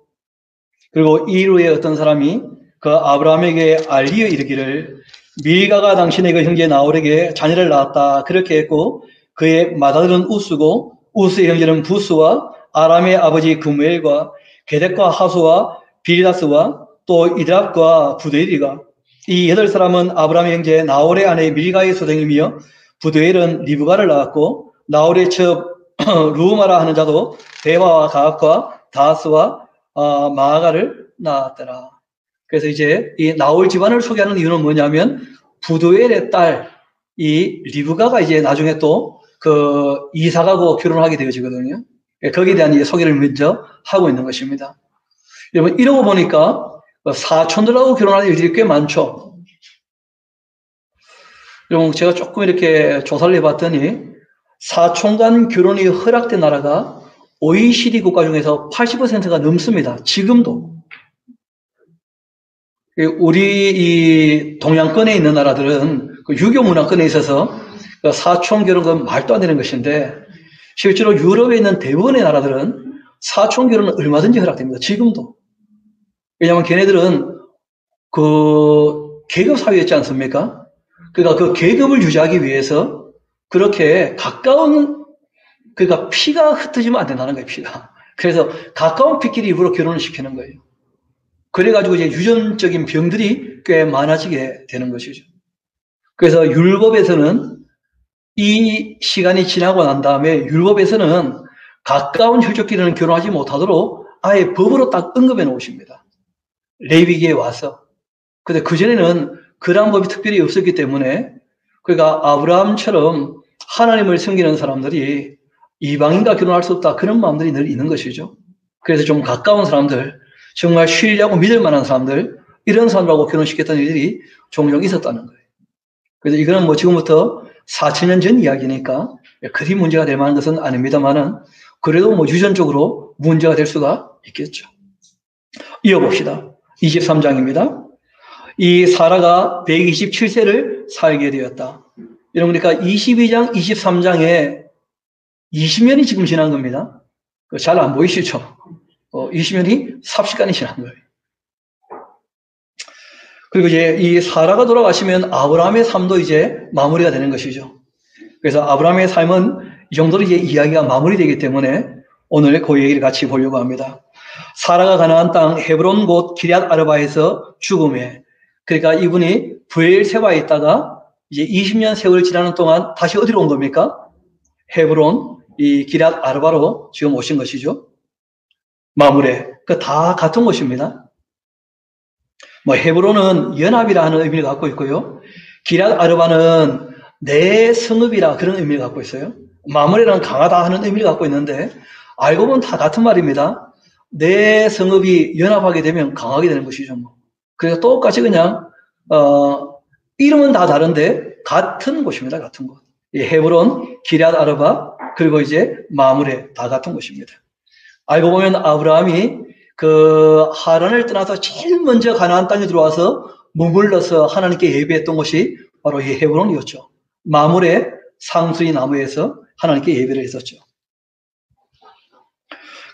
그리고 이후에 어떤 사람이 그 아브라함에게 알리어 이르기를 밀가가 당신의 그 형제 나홀에게 자녀를 낳았다 그렇게 했고, 그의 맏아들은 우스고 우스의 형제는 부스와 아람의 아버지 그무엘과 게덱과 하수와 비리다스와 또 이드랍과 부드엘이가, 이 8사람은 아브라함의 형제 나홀의 아내 밀가의 소생이며 부드엘은 리브가를 낳았고, 나홀의 첩 루마라 하는 자도 베바와 가압과 다스와 마아가를 낳았더라. 그래서 이제 이 나홀 집안을 소개하는 이유는 뭐냐면 부드엘의 딸 이 리브가가 이제 나중에 또 그 이삭하고 결혼하게 되어지거든요. 거기에 대한 이제 소개를 먼저 하고 있는 것입니다. 여러분, 이러고 보니까 사촌들하고 결혼할 일들이 꽤 많죠. 여러분, 제가 조금 이렇게 조사를 해봤더니 사촌 간 결혼이 허락된 나라가 OECD 국가 중에서 80%가 넘습니다. 지금도. 우리 이 동양권에 있는 나라들은 그 유교 문화권에 있어서 사촌 결혼은 말도 안 되는 것인데, 실제로 유럽에 있는 대부분의 나라들은 사촌 결혼은 얼마든지 허락됩니다. 지금도. 왜냐하면 걔네들은 그 계급 사회였지 않습니까? 그러니까 그 계급을 유지하기 위해서 그렇게 가까운, 그러니까 피가 흩어지면 안 된다는 거예요, 피가. 그래서 가까운 피끼리 일부러 결혼을 시키는 거예요. 그래가지고 이제 유전적인 병들이 꽤 많아지게 되는 것이죠. 그래서 율법에서는 이 시간이 지나고 난 다음에 율법에서는 가까운 혈족끼리는 결혼하지 못하도록 아예 법으로 딱 언급해 놓으십니다. 레위기에 와서. 근데 그전에는 그러한 법이 특별히 없었기 때문에, 그러니까 아브라함처럼 하나님을 섬기는 사람들이 이방인과 결혼할 수 없다, 그런 마음들이 늘 있는 것이죠. 그래서 좀 가까운 사람들, 정말 신뢰하고 믿을 만한 사람들, 이런 사람들하고 결혼시켰던 일들이 종종 있었다는 거예요. 그래서 이거는 뭐 지금부터 4,000년 전 이야기니까 그리 문제가 될 만한 것은 아닙니다만은, 그래도 뭐 유전적으로 문제가 될 수가 있겠죠. 이어봅시다. 23장입니다. 이 사라가 127세를 살게 되었다. 여러분, 그러니까 22장, 23장에 20년이 지금 지난 겁니다. 잘 안 보이시죠? 20년이 삽시간이 지난 거예요. 그리고 이제 이 사라가 돌아가시면 아브라함의 삶도 이제 마무리가 되는 것이죠. 그래서 아브라함의 삶은 이 정도로 이제 이야기가 마무리되기 때문에 오늘 그 얘기를 같이 보려고 합니다. 사라가 가나안 땅 헤브론 곧 기럇 아르바에서 죽음에, 그러니까 이분이 브엘세바에 있다가 이제 20년 세월 지나는 동안 다시 어디로 온 겁니까? 헤브론, 이 기럇 아르바로 지금 오신 것이죠. 마무레, 그 다 같은 곳입니다. 뭐 헤브론은 연합이라 하는 의미를 갖고 있고요. 기럇 아르바는 내 성읍이라 그런 의미를 갖고 있어요. 마무레는 강하다 하는 의미를 갖고 있는데 알고 보면 다 같은 말입니다. 내 성읍이 연합하게 되면 강하게 되는 것이죠. 그래서 똑같이 그냥 이름은 다 다른데 같은 곳입니다. 같은 곳. 헤브론, 기럇 아르바, 그리고 이제 마무레 다 같은 곳입니다. 알고 보면 아브라함이 그 하란을 떠나서 제일 먼저 가나안 땅에 들어와서 머물러서 하나님께 예배했던 곳이 바로 이 헤브론이었죠. 마무레 상수리 나무에서 하나님께 예배를 했었죠.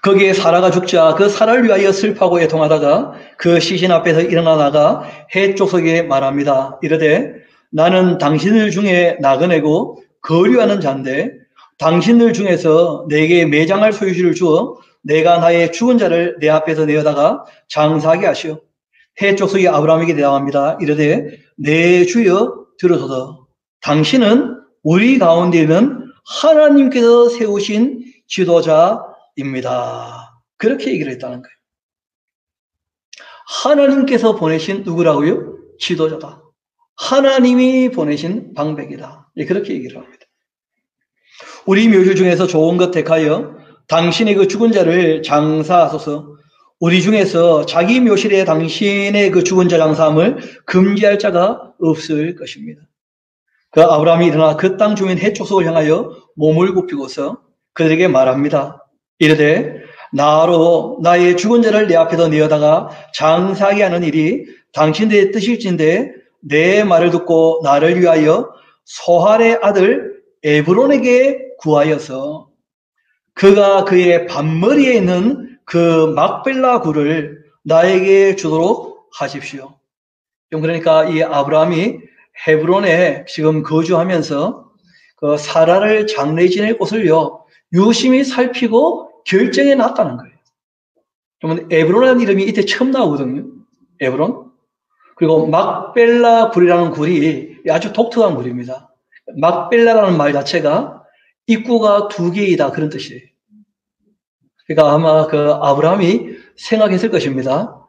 거기에 사라가 죽자 그 사라를 위하여 슬퍼하고 애통하다가 그 시신 앞에서 일어나 나가 해족속에 말합니다. 이르되 나는 당신들 중에 나그네고 거류하는 자인데 당신들 중에서 내게 매장할 소유지를 주어 내가 나의 죽은 자를 내 앞에서 내어다가 장사하게 하시오. 해족속이 아브라함에게 대답합니다. 이르되 내 주여 들으소서. 당신은 우리 가운데 있는 하나님께서 세우신 지도자입니다. 그렇게 얘기를 했다는 거예요. 하나님께서 보내신 누구라고요? 지도자다. 하나님이 보내신 방백이다. 그렇게 얘기를 합니다. 우리 묘실 중에서 좋은 것 택하여 당신의 그 죽은 자를 장사하소서. 우리 중에서 자기 묘실에 당신의 그 죽은 자 장사함을 금지할 자가 없을 것입니다. 그 아브라함이 일어나 그 땅 주민 해족속을 향하여 몸을 굽히고서 그들에게 말합니다. 이르되 나로 나의 죽은 자를 내 앞에서 내어다가 장사하게 하는 일이 당신들의 뜻일진데 내 말을 듣고 나를 위하여 소할의 아들 에브론에게 구하여서 그가 그의 반머리에 있는 그 막벨라 굴을 나에게 주도록 하십시오. 그러니까 이 아브라함이 헤브론에 지금 거주하면서 그 사라를 장례 지낼 곳을요 유심히 살피고 결정해 놨다는 거예요. 그러면 에브론이라는 이름이 이때 처음 나오거든요. 에브론. 그리고 막벨라 굴이라는 굴이 아주 독특한 굴입니다. 막벨라라는 말 자체가 입구가 두 개이다 그런 뜻이에요. 그러니까 아마 그 아브라함이 생각했을 것입니다.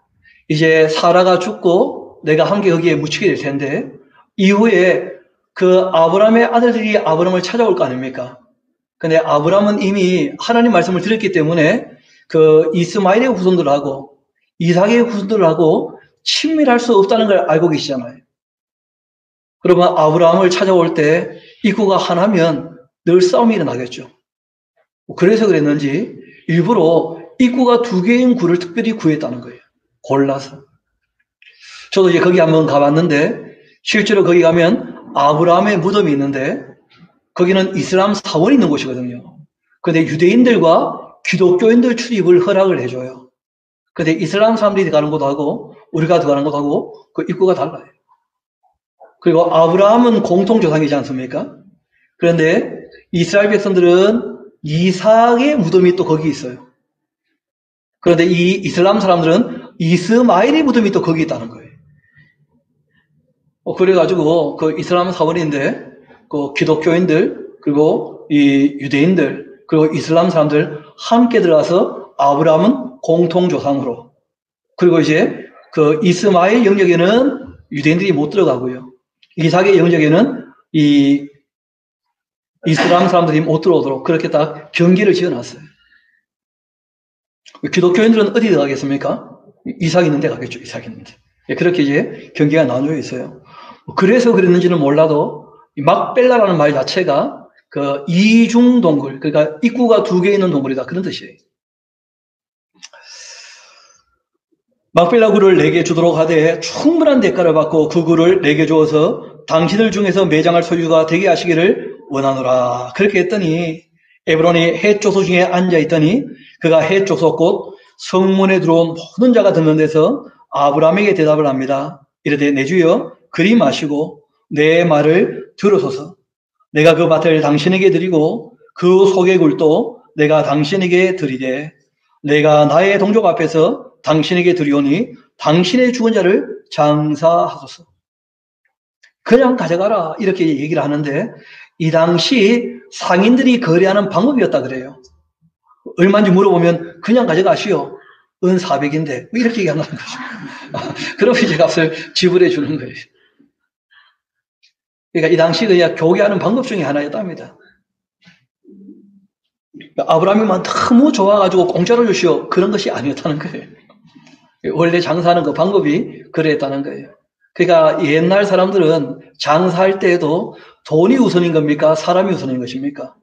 이제 사라가 죽고 내가 한 개 거기에 묻히게 될 텐데 이후에 그 아브라함의 아들들이 아브라함을 찾아올 거 아닙니까? 근데 아브라함은 이미 하나님 말씀을 들었기 때문에 그 이스마엘의 후손들하고 이삭의 후손들하고 친밀할 수 없다는 걸 알고 계시잖아요. 그러면 아브라함을 찾아올 때 입구가 하나면 늘 싸움이 일어나겠죠. 그래서 그랬는지 일부러 입구가 두 개인 굴을 특별히 구했다는 거예요. 골라서. 저도 이제 거기 한번 가봤는데 실제로 거기 가면 아브라함의 무덤이 있는데 거기는 이슬람 사원이 있는 곳이거든요. 근데 유대인들과 기독교인들 출입을 허락을 해줘요. 근데 이슬람 사람들이 가는 곳하고 우리가 들어가는 곳하고 그 입구가 달라요. 그리고 아브라함은 공통조상이지 않습니까? 그런데 이스라엘 백성들은 이삭의 무덤이 또 거기 있어요. 그런데 이 이슬람 사람들은 이스마엘의 무덤이 또 거기 있다는 거예요. 그래가지고 그 이슬람 사원인데 그 기독교인들 그리고 이 유대인들 그리고 이슬람 사람들 함께 들어가서 아브라함은 공통조상으로 그리고 이제 그 이스마엘 영역에는 유대인들이 못 들어가고요. 이삭의 영역에는 이 이슬람 사람들이 못 들어오도록 그렇게 딱 경계를 지어놨어요. 기독교인들은 어디 들어가겠습니까? 이삭 있는 데 가겠죠. 이삭 있는 데. 그렇게 이제 경계가 나눠져 있어요. 그래서 그랬는지는 몰라도 막벨라라는 말 자체가 그 이중 동굴, 그러니까 입구가 두 개 있는 동굴이다 그런 뜻이에요. 막벨라 굴을 내게 주도록 하되 충분한 대가를 받고 그 굴을 내게 주어서 당신들 중에서 매장할 소유가 되게 하시기를 원하노라. 그렇게 했더니 에브론이 해족속 중에 앉아있더니 그가 해족속 곧 성문에 들어온 모든 자가 듣는 데서 아브라함에게 대답을 합니다. 이르되 내 주여 그리 마시고 내 말을 들으소서. 내가 그 밭을 당신에게 드리고 그 소개굴도 내가 당신에게 드리되 내가 나의 동족 앞에서 당신에게 드리오니 당신의 죽은 자를 장사하소서. 그냥 가져가라 이렇게 얘기를 하는데 이 당시 상인들이 거래하는 방법이었다 그래요. 얼마인지 물어보면 그냥 가져가시오. 은 400인데 이렇게 얘기한다는 거죠. 그럼 이제 값을 지불해 주는 거예요. 그러니까 이 당시 그냥 교계하는 방법 중에 하나였답니다. 아브라함이만 너무 좋아가지고 공짜로 주시오. 그런 것이 아니었다는 거예요. 원래 장사하는 그 방법이 그랬다는 거예요. 그러니까 옛날 사람들은 장사할 때에도 돈이 우선인 겁니까? 사람이 우선인 것입니까?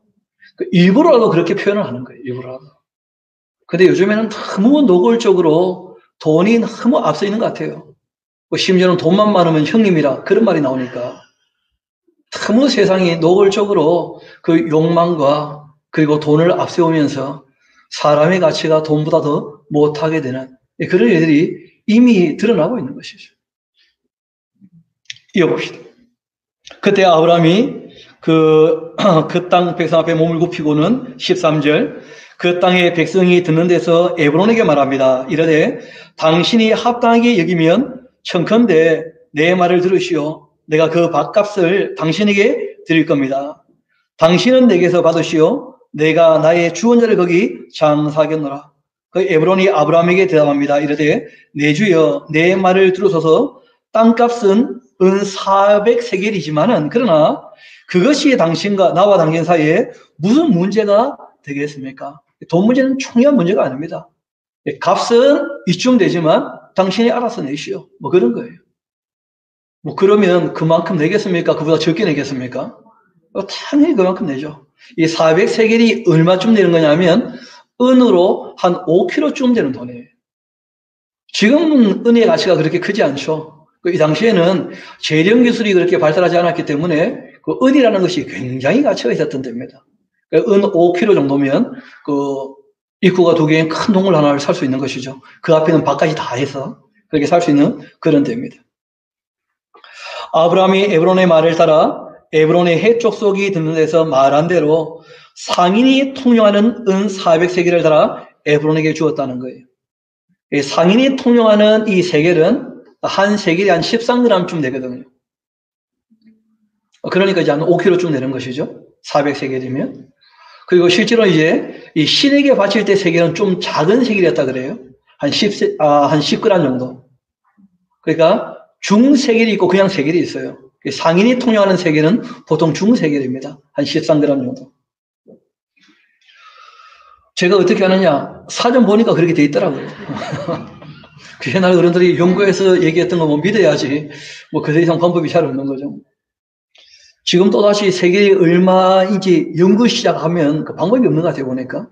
일부러라도 그렇게 표현을 하는 거예요. 일부러라도. 근데 요즘에는 너무 노골적으로 돈이 너무 앞서 있는 것 같아요. 심지어는 돈만 많으면 형님이라 그런 말이 나오니까 너무 세상이 노골적으로 그 욕망과 그리고 돈을 앞세우면서 사람의 가치가 돈보다 더 못하게 되는 그런 일들이 이미 드러나고 있는 것이죠. 이어봅시다. 그때 아브라함이 그 땅 백성 앞에 몸을 굽히고는 13절 그 땅의 백성이 듣는 데서 에브론에게 말합니다. 이르되 당신이 합당하게 여기면 청컨대 내 말을 들으시오. 내가 그 밭값을 당신에게 드릴 겁니다. 당신은 내게서 받으시오. 내가 나의 죽은 자를 거기 장사하겠노라. 그 에브론이 아브라함에게 대답합니다. 이르되 내 주여 내 말을 들으소서. 땅값은 은 400세겔이지만은 그러나 그것이 당신과 나와 당신 사이에 무슨 문제가 되겠습니까? 돈 문제는 중요한 문제가 아닙니다. 값은 이쯤 되지만 당신이 알아서 내시오. 뭐 그런 거예요. 뭐 그러면 그만큼 내겠습니까? 그보다 적게 내겠습니까? 당연히 그만큼 내죠. 이 400세겔이 얼마쯤 되는 거냐면 은으로 한 5kg쯤 되는 돈이에요. 지금은 은의 가치가 그렇게 크지 않죠. 이 당시에는 재련 기술이 그렇게 발달하지 않았기 때문에 그 은이라는 것이 굉장히 가치가 있었던 때입니다. 은 5kg 정도면 그 입구가 2개인 큰 동굴 하나를 살 수 있는 것이죠. 그 앞에는 밭까지 다 해서 그렇게 살 수 있는 그런 데입니다. 아브라함이 에브론의 말을 따라 에브론의 해족속이 듣는 데서 말한 대로 상인이 통용하는 은 400세겔을 따라 에브론에게 주었다는 거예요. 상인이 통용하는 이 세겔은 한 세겔이 한 13g쯤 되거든요. 그러니까 이제 한 5kg쯤 되는 것이죠. 400세겔이면. 그리고 실제로 이제 이 신에게 바칠 때 세겔은 좀 작은 세겔이었다 그래요. 한 10g 정도. 그러니까 중세겔이 있고 그냥 세겔이 있어요. 상인이 통용하는 세겔은 보통 중세겔입니다. 한 13g 정도. 제가 어떻게 하느냐? 사전 보니까 그렇게 돼 있더라고요. 그 옛날 어른들이 연구해서 얘기했던 거 뭐 믿어야지. 뭐 그 이상 방법이 잘 없는 거죠. 지금 또다시 세계에 얼마인지 연구 시작하면 그 방법이 없는 것 같아요, 보니까.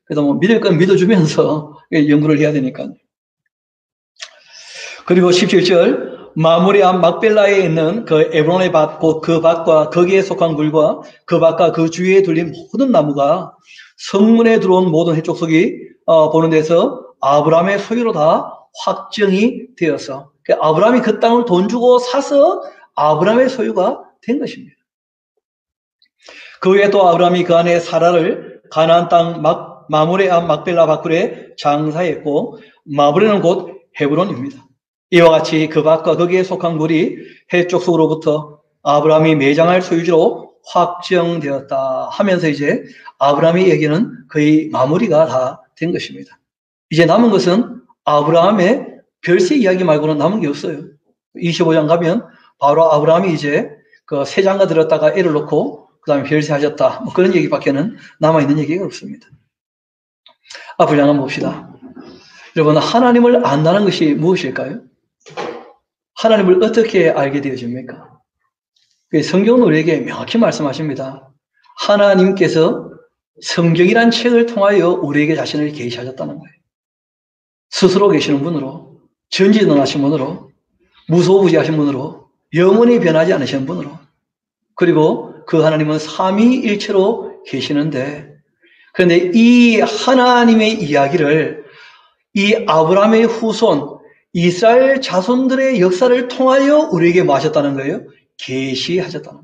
그래서 뭐 믿을 건 믿어주면서 연구를 해야 되니까. 그리고 17절, 마므레 앞 막벨라에 있는 그 에브론의 밭, 곧 그 밭과 거기에 속한 굴과 그 밭과 그 주위에 둘린 모든 나무가 성문에 들어온 모든 해족속이 보는 데서 아브라함의 소유로 다 확정이 되어서 아브라함이 그 땅을 돈 주고 사서 아브라함의 소유가 된 것입니다. 그 후에 또 아브라함이 그 안에 사라를 가나안 땅 마므레 앞 막벨라 바굴에 장사했고 마므레는 곧 헤브론입니다. 이와 같이 그 밭과 거기에 속한 굴이 해쪽 속으로부터 아브라함이 매장할 소유지로 확정되었다 하면서 이제 아브라함에게는 거의 마무리가 다 된 것입니다. 이제 남은 것은 아브라함의 별세 이야기 말고는 남은 게 없어요. 25장 가면 바로 아브라함이 이제 그 세 장가 들었다가 애를 놓고 그 다음에 별세 하셨다. 뭐 그런 얘기밖에는 남아있는 얘기가 없습니다. 앞을 한번 봅시다. 여러분, 하나님을 안다는 것이 무엇일까요? 하나님을 어떻게 알게 되어집니까? 성경은 우리에게 명확히 말씀하십니다. 하나님께서 성경이란 책을 통하여 우리에게 자신을 계시하셨다는 거예요. 스스로 계시는 분으로, 전지전능하신 분으로, 무소부지하신 분으로, 영원히 변하지 않으신 분으로, 그리고 그 하나님은 삼위일체로 계시는데, 그런데 이 하나님의 이야기를 이 아브라함의 후손, 이스라엘 자손들의 역사를 통하여 우리에게 뭐 하셨다는 거예요? 계시하셨다는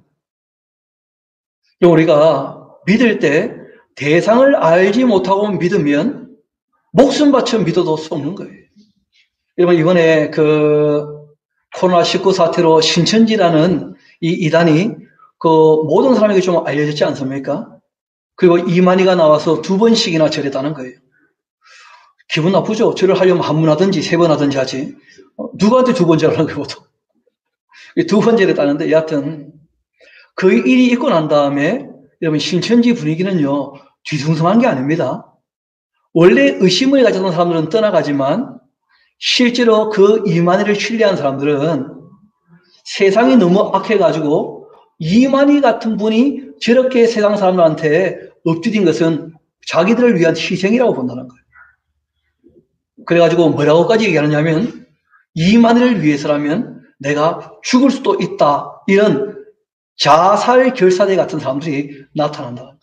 거예요. 우리가 믿을 때 대상을 알지 못하고 믿으면 목숨 바쳐 믿어도 속는 거예요. 여러분, 이번에 코로나19 사태로 신천지라는 이 이단이 모든 사람에게 좀 알려졌지 않습니까? 그리고 이만희가 나와서 2번씩이나 절했다는 거예요. 기분 나쁘죠? 절을 하려면 한 번 하든지 3번 하든지 하지. 누구한테 2번 절하는 거예요, 보통. 2번 절했다는데, 여하튼, 그 일이 있고 난 다음에, 여러분, 신천지 분위기는요, 뒤숭숭한 게 아닙니다. 원래 의심을 가졌던 사람들은 떠나가지만, 실제로 그 이만희를 신뢰한 사람들은 세상이 너무 악해가지고, 이만희 같은 분이 저렇게 세상 사람들한테 엎드린 것은 자기들을 위한 희생이라고 본다는 거예요. 그래가지고 뭐라고까지 얘기하느냐면, 이만희를 위해서라면 내가 죽을 수도 있다. 이런 자살 결사대 같은 사람들이 나타난다.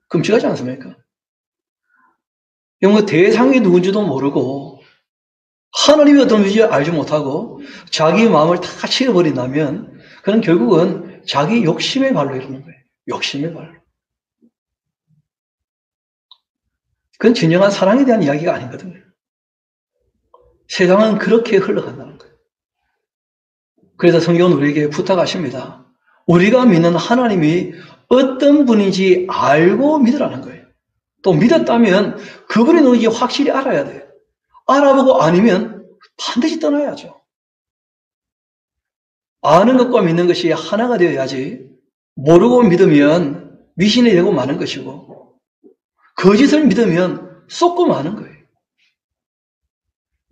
끔찍하지 않습니까? 영어 대상이 누군지도 모르고 하나님이 어떤 분인지 알지 못하고 자기 마음을 다 치워버린다면 그는 결국은 자기 욕심의 발로 이루는 거예요. 욕심의 발로. 그건 진정한 사랑에 대한 이야기가 아니거든요. 세상은 그렇게 흘러간다는 거예요. 그래서 성경은 우리에게 부탁하십니다. 우리가 믿는 하나님이 어떤 분인지 알고 믿으라는 거예요. 또 믿었다면 그분이 누군지 확실히 알아야 돼요. 알아보고 아니면 반드시 떠나야죠. 아는 것과 믿는 것이 하나가 되어야지 모르고 믿으면 미신이 되고 마는 것이고 거짓을 믿으면 쏟고 마는 거예요.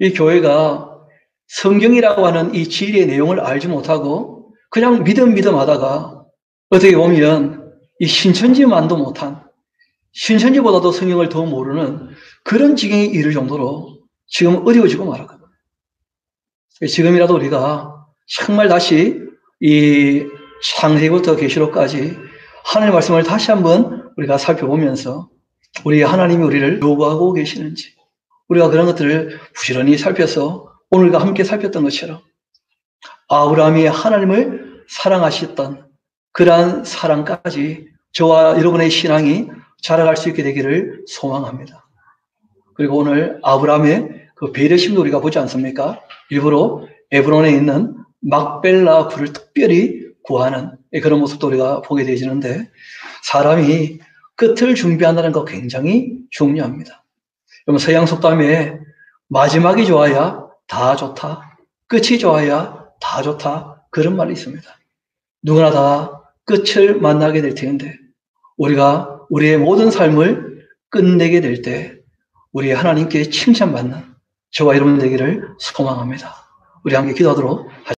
이 교회가 성경이라고 하는 이 진리의 내용을 알지 못하고 그냥 믿음 하다가 어떻게 보면 이 신천지만도 못한 신천지보다도 성경을 더 모르는 그런 지경에 이를 정도로 지금 어려워지고 말았거든요. 지금이라도 우리가 정말 다시 이 창세기부터 계시록까지 하나님의 말씀을 다시 한번 우리가 살펴보면서 우리 하나님이 우리를 요구하고 계시는지 우리가 그런 것들을 부지런히 살펴서 오늘과 함께 살폈던 것처럼 아브라함이 하나님을 사랑하셨던 그러한 사랑까지 저와 여러분의 신앙이 자라갈 수 있게 되기를 소망합니다. 그리고 오늘 아브라함의 그 배려심도 우리가 보지 않습니까? 일부러 에브론에 있는 막벨라 굴을 특별히 구하는 그런 모습도 우리가 보게 되지는데 사람이 끝을 준비한다는 거 굉장히 중요합니다. 여러분 서양 속담에 마지막이 좋아야 다 좋다. 끝이 좋아야 다 좋다. 그런 말이 있습니다. 누구나 다 끝을 만나게 될 텐데 우리가 우리의 모든 삶을 끝내게 될 때 우리 하나님께 칭찬받는 저와 여러분 되기를 소망합니다. 우리 함께 기도하도록 하겠습니다.